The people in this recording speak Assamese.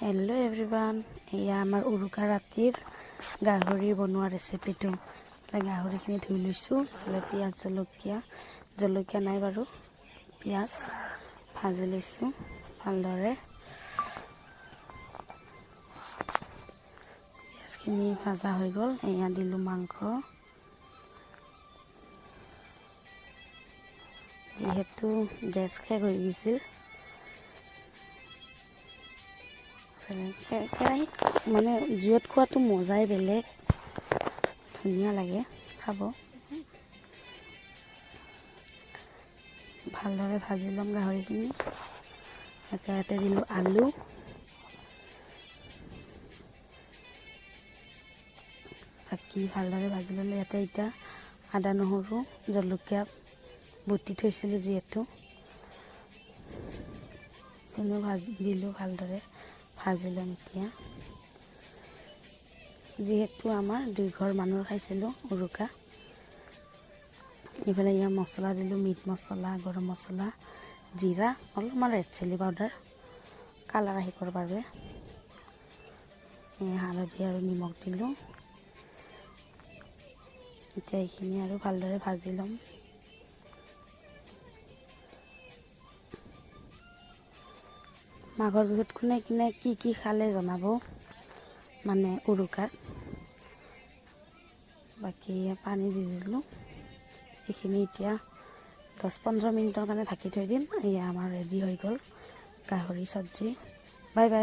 हेलो एवरीवन एया आमार उरुका रातिर गाहरी बनवा रेसिपिटो गाहरीखिनि धुई लैছোঁ पियाज जलकिया नाई बारू पियाज भाजी लैছোঁ भालदरे पियाजखिनि भाजा হৈ গ'ল एया दिलु मांस जिहेतु गेस শেষ হৈ গৈছিল কেৰাহীত মানে জুইত খোৱাটো মজাই বেলেগ ধুনীয়া লাগে খাব ভালদৰে ভাজি লম গাহৰিখিনি ইয়াতে দিলোঁ আলু বাকি ভালদৰে ভাজি ল'লে ইয়াতে এতিয়া আদা নহৰু জলকীয়া বুটি থৈছিলোঁ যিহেতু ভাজি দিলোঁ ভালদৰে ভাজি লম এতিয়া যেহেতু আমাৰ 2 ঘৰ মানুষ খাইছিল উৰুকা ইফালে ইয়া মছলা দিলো মিট মছলা গৰম মছলা জিৰা অলপমান ৰেড চিলি পাউডাৰ কালাৰ আহিবৰ বাবে হালধি আৰু নিমখ দিলো এতিয়া এইখিনি আৰু ভালদৰে ভাজি লম মাঘৰ বিহুত কোনে কোনে কি খালে জনাব মানে উৰুকাৰ বাকি পানী দি দিলোঁ এইখিনি এতিয়া 10-15 মিনিটৰ কাৰণে ঢাকি থৈ দিম এয়া আমাৰ ৰেডি হৈ গ'ল গাহৰি চব্জি বাই বাই।